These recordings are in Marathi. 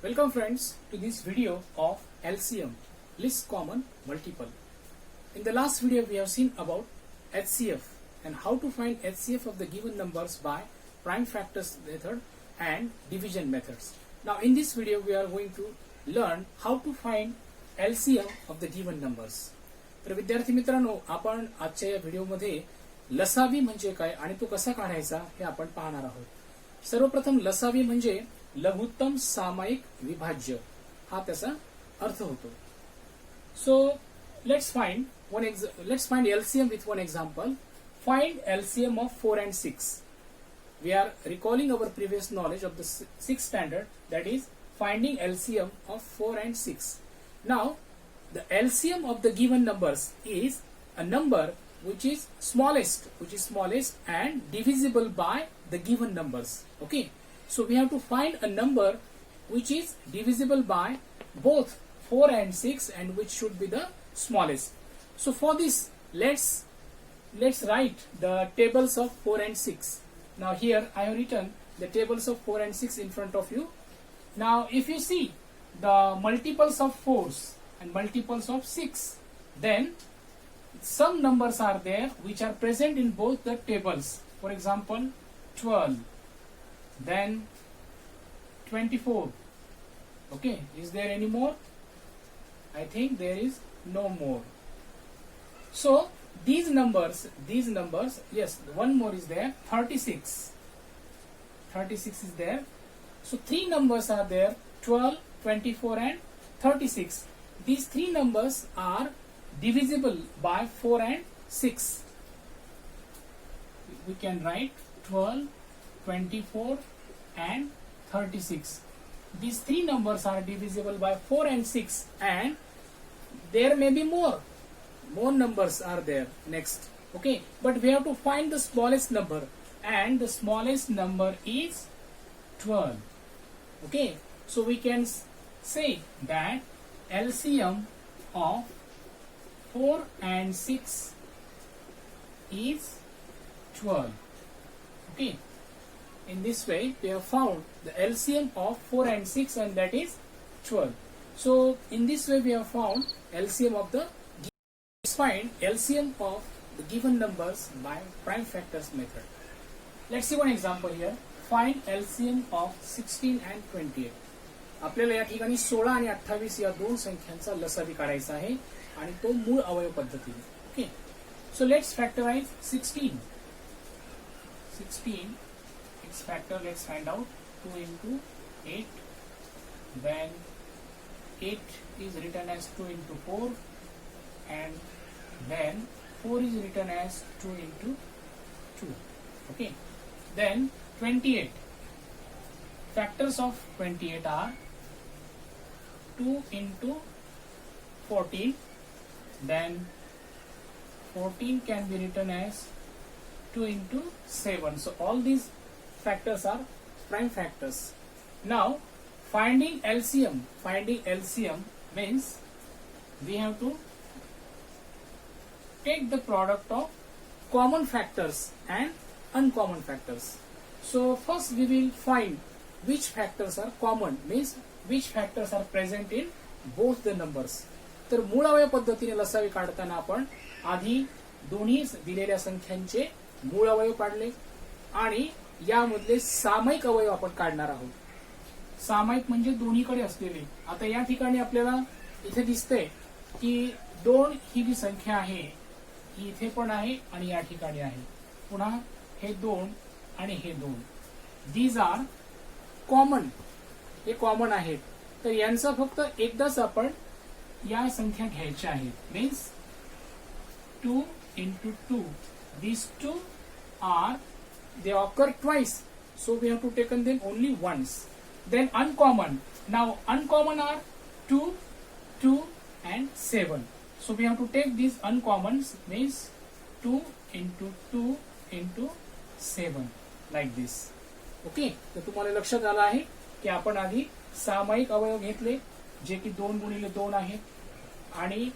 Welcome friends to this video of LCM, least common multiple. In the last video we have seen about HCF and how to find HCF of the given numbers by prime factors method and division methods. Now in this video we are going to learn how to find LCM of the given numbers. तर विद्यार्थी मित्रांनो, आपण आजच्या या व्हिडिओमध्ये लसावी म्हणजे काय आणि तो कसा काढायचा हे आपण पाहणार आहोत. सर्वप्रथम लसावी म्हणजे लघुत्तम सामायिक विभाज्य हा त्याचा अर्थ होतो. So let's find LCM with one example. Find LCM of 4 and 6. We are recalling our previous knowledge of the 6th standard, that is finding LCM of 4 and 6. Now the LCM of the given numbers is a number which is smallest and divisible by the given numbers. Okay, so we have to find a number which is divisible by both 4 and 6 and which should be the smallest. So for this let's write the tables of 4 and 6. Now here I have written the tables of 4 and 6 in front of you. Now if you see the multiples of 4s and multiples of 6, then some numbers are there which are present in both the tables. For example, 12, then 24. Okay, is there any more? I think there is no more. So these numbers, yes, one more is there. 36 is there. So three numbers are there: 12, 24 and 36. These three numbers are divisible by 4 and 6. We can write 12, 24 and 36. These three numbers are divisible by 4 and 6, and there may be more numbers are there next. Okay, but we have to find the smallest number, and the smallest number is 12. Okay, so we can say that LCM of 4 and 6 is 12. Okay, in this way we have found the LCM of 4 and 6, and that is 12. So in this way we have found LCM of the given. Let's find LCM of the given numbers by prime factors method. Let's see one example here. Find LCM of 16 and 28. आपल्याला या ठिकाणी 16 आणि 28 या दोन संख्यांचा लसावी काढायचा आहे आणि तो मूळ अवयव पद्धतीने. Okay, so let's factorize 16. Its factor, let's find out. 2 into 8, then 8 is written as 2 into 4, and then 4 is written as 2 into 2. Okay, then 28. Factors of 28 are 2 into 14, then 14 can be written as 2 into 7. So all these factors are prime factors. Now finding LCM means we have to take the product of common factors and uncommon factors. So first we will find which factors are common, means which factors are present in both the numbers. तर मूळ अवयव पद्धतीने लसावी काढताना आपण आधी दोन्ही दिलेल्या संख्यांचे मूळ अवयव काढले आणि यामधले सामायिक अवयव आपण काढणार आहोत. सामायिक म्हणजे दोन्हीकडे असलेले. आता या ठिकाणी आपल्याला इथे दिसतंय की 2 ही जी संख्या आहे ही इथे पण आहे आणि या ठिकाणी आहे. पुन्हा हे 2 आणि हे 2, दीज आर कॉमन. हे कॉमन आहेत, तर यांचा फक्त एकदाच आपण या संख्या घ्यायच्या आहेत. Means 2 into 2. These two they occur twice, so we have to take them only once. Then uncommon. Now uncommon are 2, 2 and 7. So we have to take these uncommons, means 2 into 2 into 7, like this. Okay, तर तुम्हाला लक्षात आलं आहे की आपण आधी सामायिक अवयव घेतले जे की 2 गुणिले 2 आहेत आणि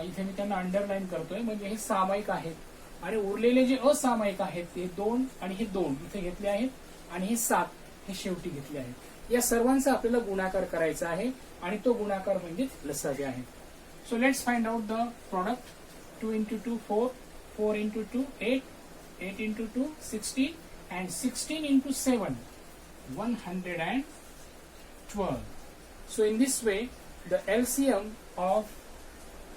इथे मी त्यांना अंडरलाईन करतोय म्हणजे हे सामायिक आहेत, आणि उरलेले जे असामायिक आहेत ते 2 आणि हे 2 इथे घेतले आहेत आणि हे 7 हे शेवटी घेतले आहेत. या सर्वांचा आपल्याला गुणाकार करायचा आहे आणि तो गुणाकार म्हणजे लसावी आहे. So let's find out the product. 2 into 2 4, 4 into 2 8, 8 into 2 16 and 16 into 7 112. So in this way the LCM of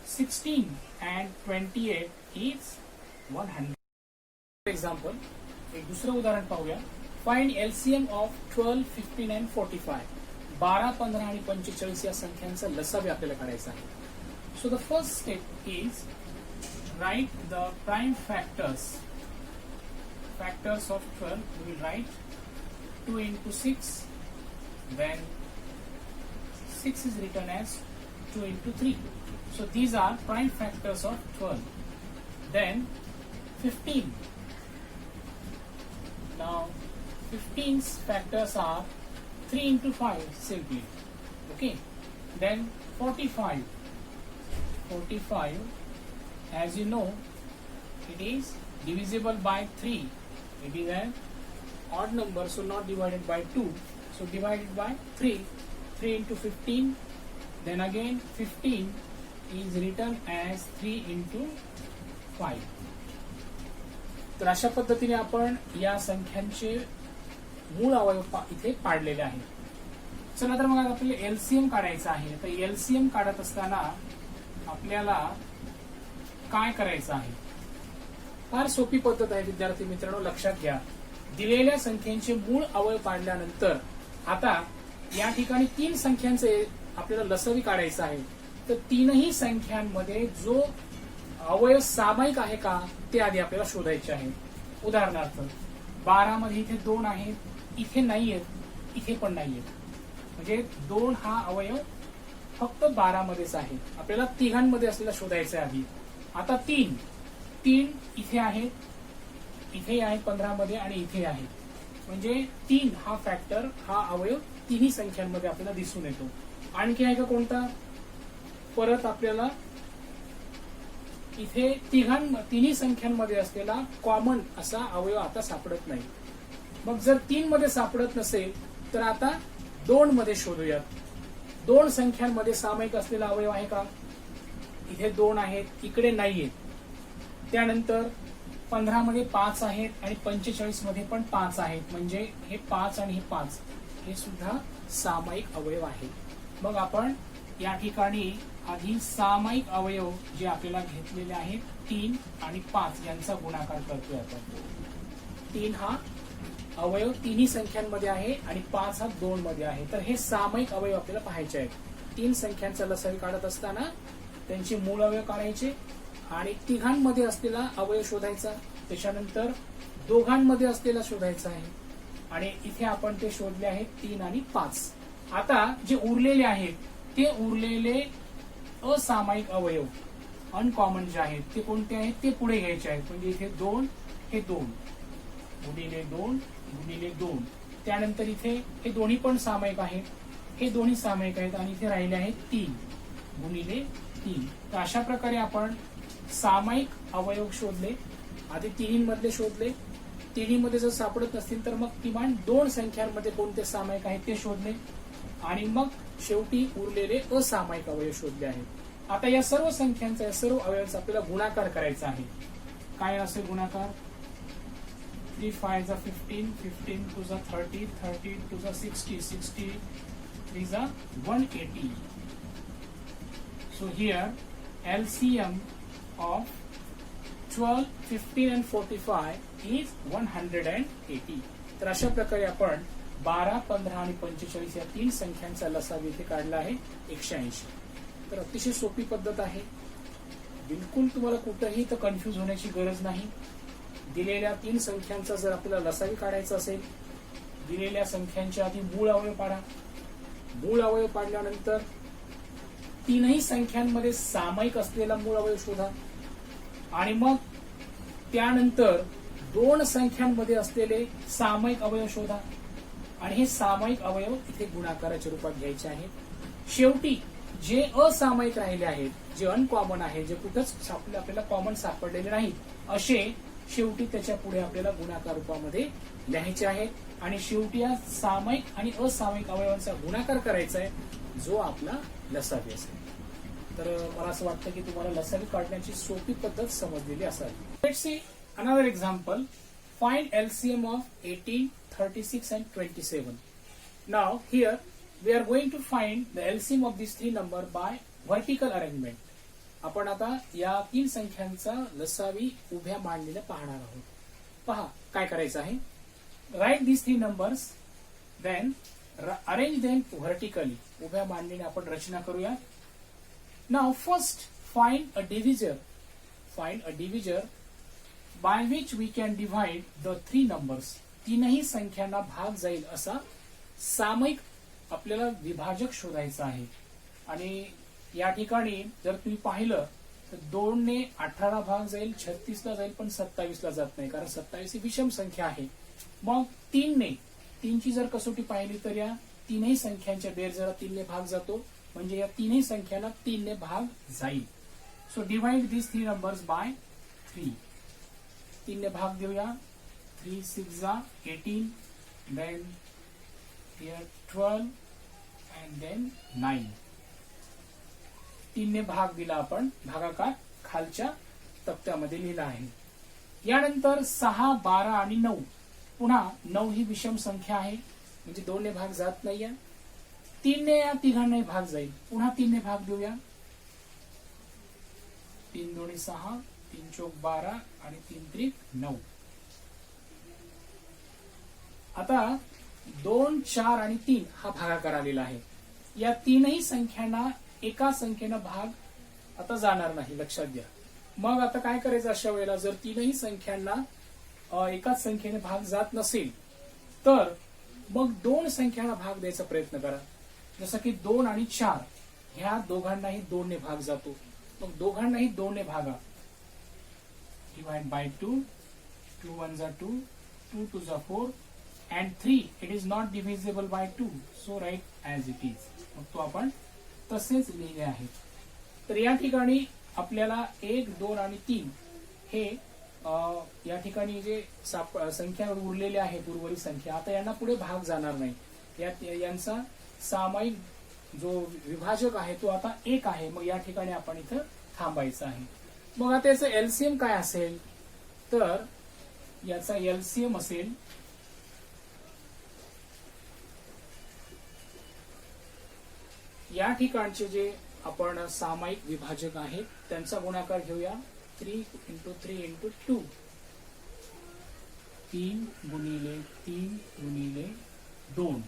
16 and 28 is 100. For example, एक दूसरं उदाहरण पाहूया. Find LCM of 12, 15 and 45. 12, 15 आणि 45 या संख्यांचा लसावी आपल्याला काढायचा आहे. So the first step is write the prime factors of 12. We will write 2 into 6, then 6 is written as 2 into 3. So these are prime factors of 12. Then 15. Now 15's factors are 3 into 5 simply. Okay. Then 45. 45, as you know, it is divisible by 3. It is an odd number, so not divided by 2. So divided by 3. 3 into 15. Then again 15 is written as 3 into 5. तर अशा पद्धतीने आपण या संख्यांचे मूळ अवयव इथे पाडलेले आहेत. चला तर मग आपल्याला एलसीएम काढायचं आहे. तर एलसीएम काढत असताना आपल्याला काय करायचं आहे? फार सोपी पद्धत आहे विद्यार्थी मित्रांनो, लक्षात घ्या. दिलेल्या संख्यांचे मूळ अवयव पाडल्यानंतर आता या ठिकाणी 3 संख्यांचे आपल्याला लसावी काढायचं आहे. तर तीनही संख्यांमध्ये जो अवयव सामायिक आहे का ते आधी आपल्याला शोधायचे आहे. उदाहरणार्थ 12 मध्ये इथे 2 आहेत, इथे नाहीयेत, इथे पण नाहीयेत. म्हणजे 2 हा अवयव फक्त 12 मध्येच आहे. आपल्याला तिघांमध्ये असलेला शोधायचा आहे आधी. आता 3 इथे आहेत, इथे आहे 15 मध्ये आणि इथे आहे. म्हणजे 3 हा फॅक्टर, हा अवयव तिन्ही संख्यांमध्ये आपल्याला दिसून येतो. आणखी आहे का कोणता? परत आपल्याला इथे तिन्ही संख्यांमध्ये असलेला कॉमन असा अवयव आता सापडत नाही. मग जर 3 मध्ये सापडत नसेल तर आता 2 मध्ये शोधूयात. 2 संख्यांमध्ये सामायिक असलेला अवयव आहे का? इथे 2 आहेत, इकडे नाहीयेत. त्यानंतर 15 मध्ये 5 आहेत आणि 45 मध्ये पण 5 आहेत. म्हणजे हे 5 आणि हे 5 हे सुद्धा सामायिक अवयव आहे. मग आपण या ठिकाणी आधी सामायिक अवयव जे आपल्याला घेतलेले आहेत 3 आणि 5 यांचा गुणाकार करतोय आपण. 3 हा अवयव तिन्ही संख्यांमध्ये आहे आणि 5 हा 2 मध्ये आहे. तर हे सामायिक अवयव आपल्याला पाहायचे आहेत. 3 संख्यांचा लसावी काढत असताना त्यांचे मूळ अवयव काढायचे आणि तिघांमध्ये असलेला अवयव शोधायचा. त्याच्यानंतर दोघांमध्ये असलेला शोधायचा आहे आणि इथे आपण ते शोधले आहेत 3 आणि 5. आता जे उरलेले आहेत ते उरलेले असामायिक अवयव अनकॉमन जे आहेत ते कोणते आहेत ते पुढे घ्यायचे आहेत. म्हणजे इथे 2 हे 2 गुणिले 2 गुणिले 2. त्यानंतर इथे हे दोन्ही पण सामायिक आहेत, हे दोन्ही सामायिक आहेत आणि इथे राहिले आहेत 3 गुणिले 3. तर अशा प्रकारे आपण सामायिक अवयव शोधले. आधी तिन्हींमधले शोधले. तिन्हीमध्ये जर सापडत नसतील तर मग किमान 2 संख्यांमध्ये कोणते सामायिक आहेत ते शोधले आणि मग शेवटी उरलेले असामायिक अवयव शोधले आहेत. आता या सर्व संख्यांचा, या सर्व अवयवांचा आपल्याला गुणाकार करायचा आहे. काय असेल गुणाकार? 3 5 15, 15 2 30, 30 2 60, 60 3 180. So here LCM of 12, 15 and 45 is 180. तर अशा प्रकारे आपण 12, 15 आणि 45 या 3 संख्यांचा लसावी इथे काढला आहे 180. तर अतिशय सोपी पद्धत आहे. बिलकुल तुम्हाला कुठेही तर कन्फ्युज होण्याची गरज नाही. दिलेल्या 3 संख्यांचा जर आपल्याला लसावी काढायचा असेल, दिलेल्या संख्यांच्या आधी मूळ अवयव पाडा. मूळ अवयव पाडल्यानंतर तीनही संख्यांमध्ये सामायिक असलेला मूळ अवयव शोधा आणि मग त्यानंतर 2 संख्यांमध्ये असलेले सामायिक अवयव शोधा आणि हे सामायिक अवयव इथे गुणाकाराच्या रूपात घ्यायचे आहेत. शेवटी जे असामायिक राहिले आहेत, जे अनकॉमन आहे, जे कुठंच आपल्याला कॉमन सापडलेले नाहीत, असे शेवटी त्याच्या पुढे आपल्याला गुणाकार रूपामध्ये लिहायचे आहेत आणि शेवटी या सामायिक आणि असामायिक अवयवांचा गुणाकार करायचा आहे जो आपला लसावी असेल. तर मला असं वाटतं की तुम्हाला लसावी काढण्याची सोपी पद्धत समजलेली असावी. Let's see another example. Find LCM of 18, 36 and 27. Now here we are going to find the LCM of these three numbers by vertical arrangement. आपण आता या तीन संख्यांचा लसावी उभ्या मांडलेल्या पाहणार आहोत. पहा काय करायचं आहे. Write this three numbers, then arrange them vertically. उभ्या मांडलेली आपण रचना करूया. Now first find a divisor. Find a divisor by which we can divide the three numbers. तीनही संख्यांना भाग जाईल असा सामायिक आपल्याला विभाजक शोधायचा आहे. आणि या ठिकाणी जर तुम्ही पाहिलं तर 2 ने 18 भाग जाईल, 36 ला जाईल, पण 27 ला जात नाही कारण 27 ही विषम संख्या आहे. मग 3 ची जर कसोटी पाहिली तर या तीनही संख्यांच्या बेरजेला 3 ने भाग जातो, म्हणजे या तीनही संख्यांना 3 ने भाग जाईल. So divide this three numbers by 3. 3 ने भाग देऊया. 3 6 जा 18, देन here 12 and then 9. 3 ने भाग दिला आपण. भागाकार खालच्या तक्त्यामध्ये लिहिला आहे. यानंतर 6, 12 आणि 9. पुन्हा 9 ही विषम संख्या आहे म्हणजे 2 ने भाग जात नाहीये. 3 ने या तिघांनाही भाग जाईल. पुन्हा 3 ने भाग देऊया. 3 दोन्ही 6, 3 चौक 12 आणि 3 त्रिक 9. आता 2, 4 आणि 3 हा भागाकार आलेला आहे. या तीनही संख्यांना एका संख्येनं भाग आता जाणार नाही, लक्षात घ्या. मग आता काय करायचं अशा वेळेला, जर तीनही संख्यांना एकाच संख्येने भाग जात नसेल तर मग 2 संख्यांना भाग द्यायचा प्रयत्न करा. जसं की 2 आणि 4 ह्या दोघांनाही 2 ने भाग जातो. मग दोघांनाही 2 ने भागा. Divide by 2. 2 1 जा 2, 2 2 जा 4 and 3 it is not divisible by 2, so write as it is. मग तो आपण तसेच लिहिले आहे. तर या ठिकाणी आपल्याला 1, 2 आणि 3 हे या ठिकाणी जे संख्या उरलेल्या आहेत, उर्वरित संख्या, आता यांना पुढे भाग जाणार नाही. यांचा सामायिक जो विभाजक आहे तो आता 1 आहे. मग या ठिकाणी आपण इथं थांबायचं आहे. मग आता याचं एलसीएम काय असेल तर याचा एलसीएम असेल या ठिकाणचे जे आपण सामायिक विभाजक आहेत त्यांचा गुणाकार घेऊया. 3 × 3 × 2. 3 गुणिले 3 गुणिले 2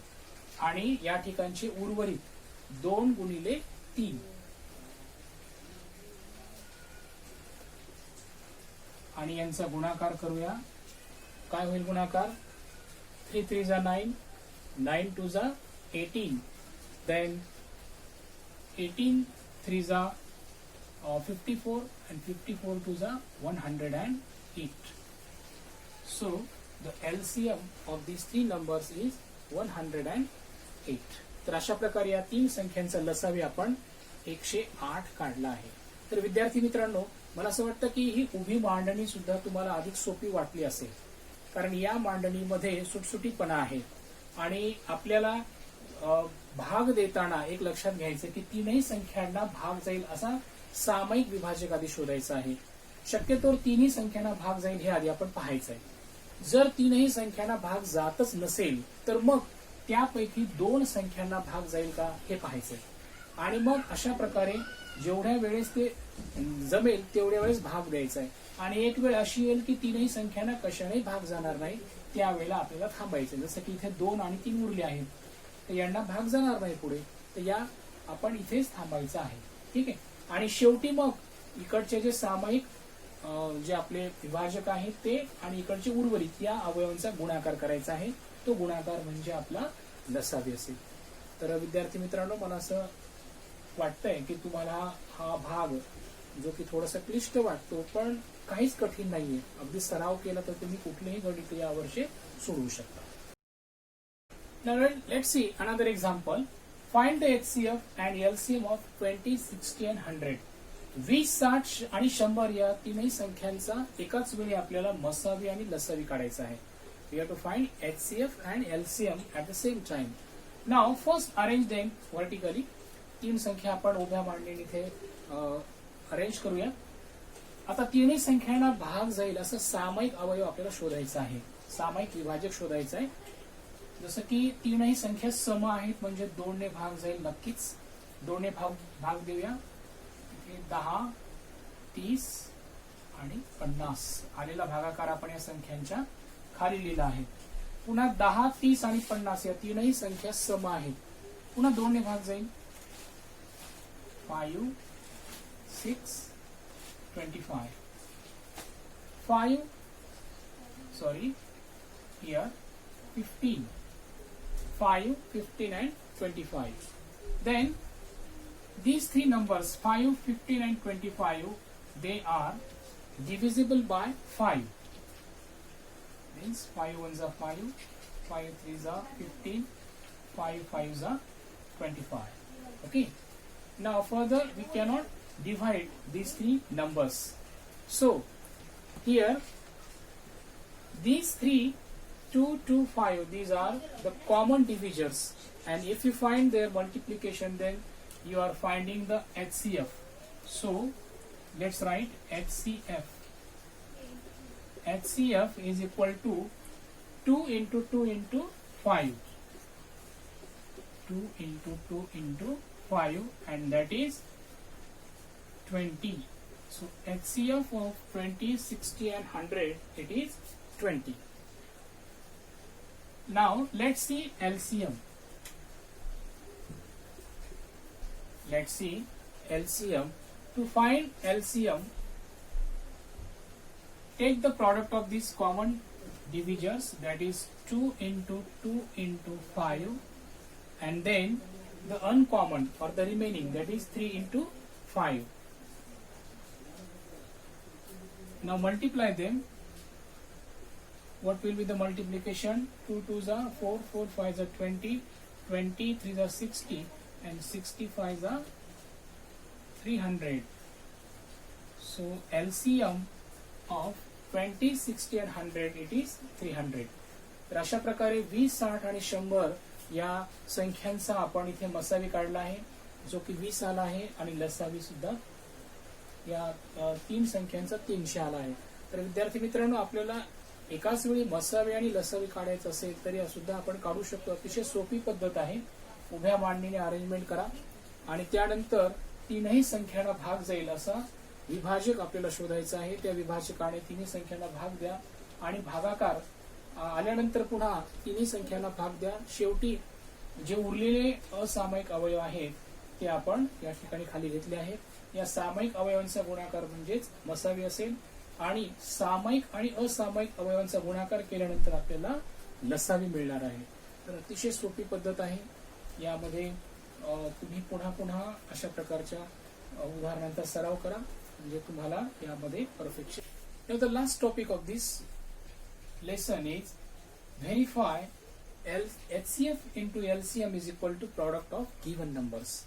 आणि या ठिकाणचे उर्वरित 2 गुणिले 3 आणि यांचा गुणाकार करूया. काय होईल गुणाकार. 3 3 जा 9, 9 2 जा 18, देन 18 3 जा 54 and 54 2 जा 108. So the LCM of these three numbers is 108. तर अशा प्रकारे या तीन संख्यांचा लसावी आपण 108 काढला आहे. तर विद्यार्थी मित्रांनो, मला असं वाटतं की ही उभी मांडणी सुद्धा तुम्हाला अधिक सोपी वाटली असेल, कारण या मांडणीमध्ये सुटसुटीपणा आहे आणि आपल्याला भाग देताना एक लक्षात घ्यायचं की तीनही संख्यांना भाग जाईल असा सामायिक विभाजक आधी शोधायचा आहे. शक्यतो तीनही संख्यांना भाग जाईल हे आधी आपण पाहायचं आहे. जर तीनही संख्यांना भाग जातच नसेल तर मग त्यापैकी 2 संख्यांना भाग जाईल का हे पाहायचंय. आणि मग अशा प्रकारे जेवढ्या वेळेस ते जमेल तेवढ्या वेळेस भाग द्यायचा आहे. आणि एक वेळ अशी येईल की तीनही संख्यांना कशाने भाग जाणार नाही, त्यावेळेला आपल्याला थांबायचं. जसं की इथे 2 आणि 3 उरले आहेत तर यांना भाग जाणार नाही पुढे, तर या आपण इथेच थांबायचं आहे. ठीक आहे. आणि शेवटी मग इकडचे जे सामायिक जे आपले विभाजक आहेत ते आणि इकडचे उर्वरित या अवयवांचा गुणाकार करायचा आहे. तो गुणाकार म्हणजे आपला लसावी असेल. तर विद्यार्थी मित्रांनो, मला असं वाटतंय की तुम्हाला हा भाग जो की थोडासा क्लिष्ट वाटतो पण काहीच कठीण नाहीये, अगदी सराव केला तर तुम्ही कुठलेही गणित यावर्षी सोडवू शकता. Now let's see another example. Find the HCF and LCM of 20, 60 and 100. 20, 60 आणि 100 या तीनही संख्यांचा एकाच वेळी आपल्याला मसावी आणि लसावी काढायचा आहे. We have to find HCF and LCM at the same time. Now first arrange them vertically. तीन संख्या आपण उभ्या मांडणीने इथे अरेंज करूया. आता तीनही संख्यांना भाग जाईल असं सामायिक अवयव आपल्याला शोधायचा आहे. सामायिक विभाजक शोधायचा आहे. जसं की तीनही संख्या सम आहेत म्हणजे 2 ने भाग जाईल नक्कीच. 2 ने भाग देऊया. 10, 30 आणि 50 आलेला भागाकार आपण या संख्यांच्या खाली लिहिला आहे. पुन्हा 10, 30 आणि 50 या तीनही संख्या सम आहेत. पुन्हा 2 ने भाग जाईल. 5, 6, 25. 5, sorry, here 15. 5, 15 and 25. Then these three numbers 5, 15 and 25, they are divisible by 5. Means 5 ones are 5, 5 threes are 15, 5 fives are 25. Okay. Now further we cannot divide these three numbers. So here these three 2, 2, 5, these are the common divisors, and if you find their multiplication then you are finding the HCF. So let's write HCF. HCF is equal to 2 into 2 into 5. 2 into 2 into 5, and that is 20. So HCF of 20, 60 and 100, it is 20. Now let's see LCM. Let's see LCM. To find LCM, take the product of these common divisors, that is 2 into 2 into 5, and then the uncommon or the remaining, that is 3 into 5. Now multiply them. What will be the multiplication? 2 2s are 4, 4 5s are 20, 20 3s are 60, and 65s are 300. So LCM of 20, 60 and 100, it is 300. तर अशा प्रकारे 20, 60 आणि 100 या संख्यांचा आपण इथे मसावी काढला आहे, जो की 20 आला आहे, आणि लसावी सुद्धा या तीन संख्यांचा 300 आला आहे. तर विद्यार्थी मित्रांनो, आपल्याला एकाच वेळी मसावी आणि लसावी काढायचं असेल तरी सुद्धा आपण काढू शकतो. अतिशय सोपी पद्धत आहे. उभ्या मांडणीने अरेंजमेंट करा आणि त्यानंतर तीनही संख्यांना भाग जाईल असा विभाजक आपल्याला शोधायचा आहे. त्या विभाजकाने तिन्ही संख्यांना भाग द्या आणि भागाकार आल्यानंतर पुन्हा तिन्ही संख्यांना भाग द्या. शेवटी जे उरलेले असामायिक अवयव आहेत ते आपण या ठिकाणी खाली घेतले आहेत. या सामायिक अवयवांचा गुणाकार म्हणजेच मसावी असेल, आणि सामायिक आणि असामायिक अवयवांचा गुणाकार केल्यानंतर आपल्याला लसावी मिळणार आहे. तर अतिशय सोपी पद्धत आहे. यामध्ये तुम्ही पुन्हा पुन्हा अशा प्रकारच्या उदाहरणांचा सराव करा म्हणजे तुम्हाला यामध्ये perfection. Now the last topic of this lesson is verify HCF into LCM is equal to product of given numbers.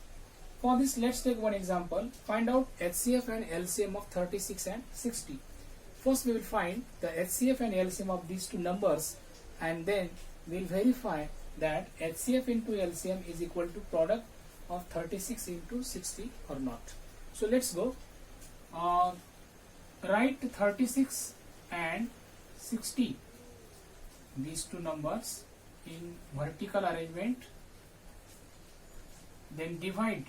For this, let's take one example. Find out HCF and LCM of 36 and 60. First we will find the HCF and LCM of these two numbers, and then we will verify that HCF into LCM is equal to product of 36 into 60 or not. So let's go. Write 36 and 60, these two numbers, in vertical arrangement. Then divide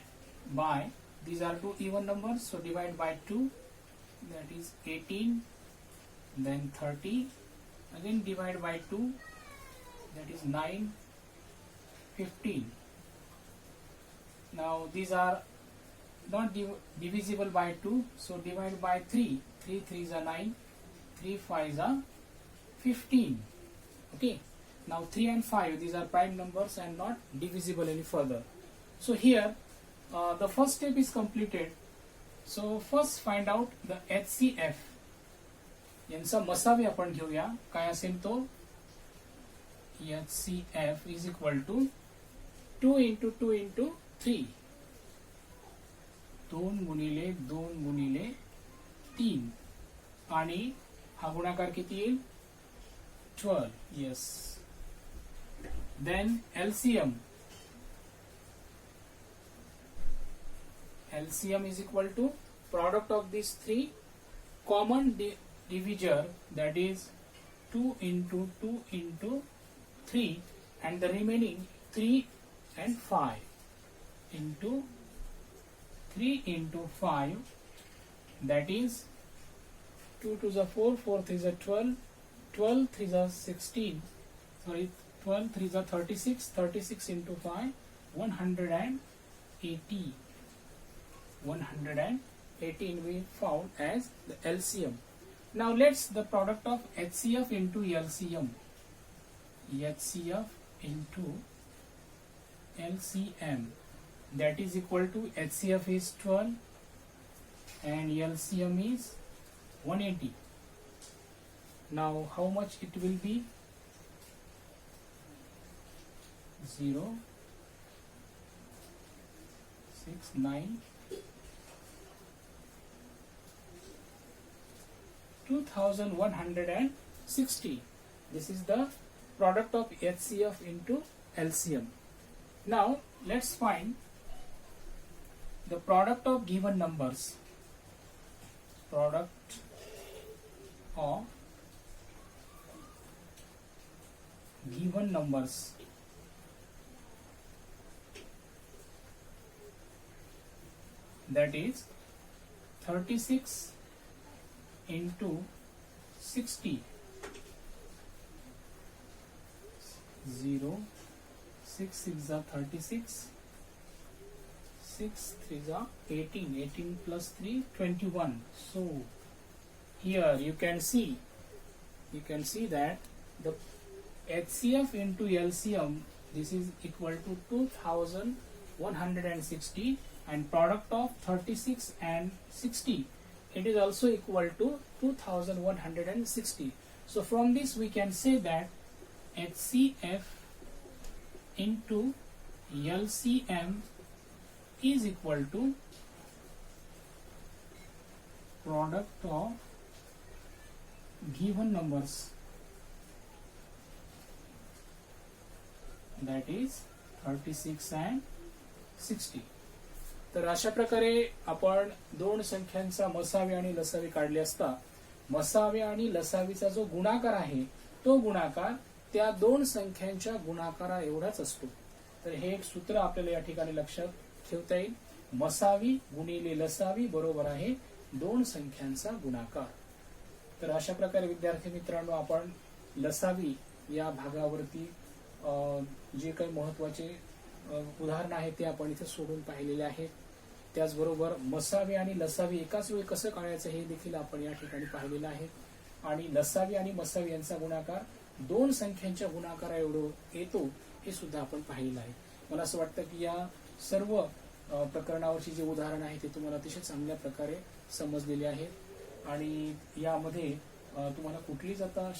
by, these are two even numbers, so divide by 2, that is 18, then 30, again divide by 2, that is 9, 15. Now these are not divisible by 2, so divide by 3. 3 3s are 9, 3 5s are 15. Okay. Now 3 and 5, these are prime numbers and not divisible any further. So here the first step is completed. So first find out the HCF. यांचा मसावी आपण घेऊया. काय असेल तो? HCF is equal to 2 into 2 into 3. 2 गुणिले 2 गुणिले 3, आणि हा गुणाकार किती येईल? 12. Yes. Then LCM. LCM is equal to product of these three common divisor, that is 2 into 2 into 3, and the remaining 3 and 5 into 3 into 5, that is 2 to the 4, 4 3 the 12, 12 3 the 16, sorry 12 3 the 36, 36 into 5, 180. 118 we found as the LCM. Now let's the product of HCF into LCM. HCF into LCM, that is equal to HCF is 12 and LCM is 180. Now how much it will be? 0, 6, 9, 2160. This is the product of HCF into LCM. Now let's find the product of given numbers. Product of given numbers. That is 36 into 60. 0, 6 6 are 36, 6 3 are 18, 18 plus 3 21. So here you can see that the HCF into LCM, this is equal to 2160, and product of 36 and 60, it is also equal to 2160. So from this we can say that HCF into LCM is equal to product of given numbers, that is 36 and 60. तर अशा प्रकारे आपण दोन संख्यांचा मसावी आणि लसावी काढले असता मसावी आणि लसावीचा जो गुणाकार आहे तो गुणाकार त्या दोन संख्यांच्या गुणाकारा एवढाच असतो. तर हे एक सूत्र आपल्याला या ठिकाणी लक्षात ठेवता येईल. मसावी गुणिले लसावी बरोबर आहे दोन संख्यांचा गुणाकार. तर अशा प्रकारे विद्यार्थी मित्रांनो आपण लसावी या भागावरती जे काही महत्त्वाचे उदाहरण आहे ते आपण इथे सोडून पाहिलेले आहे. त्याचबरोबर मसावी आणि लसावी एकाच वेळी कसं काढायचं हे देखील आपण या ठिकाणी पाहिलेलं आहे. आणि लसावी आणि मसावी यांचा गुणाकार दोन संख्यांच्या गुणाकारा एवढं येतो हे सुद्धा आपण पाहिलेलं आहे. मला असं वाटतं की या सर्व प्रकरणावरची जे उदाहरण आहे ते तुम्हाला अतिशय चांगल्या प्रकारे समजलेले आहे आणि यामध्ये तुम्हाला कुठलीच आता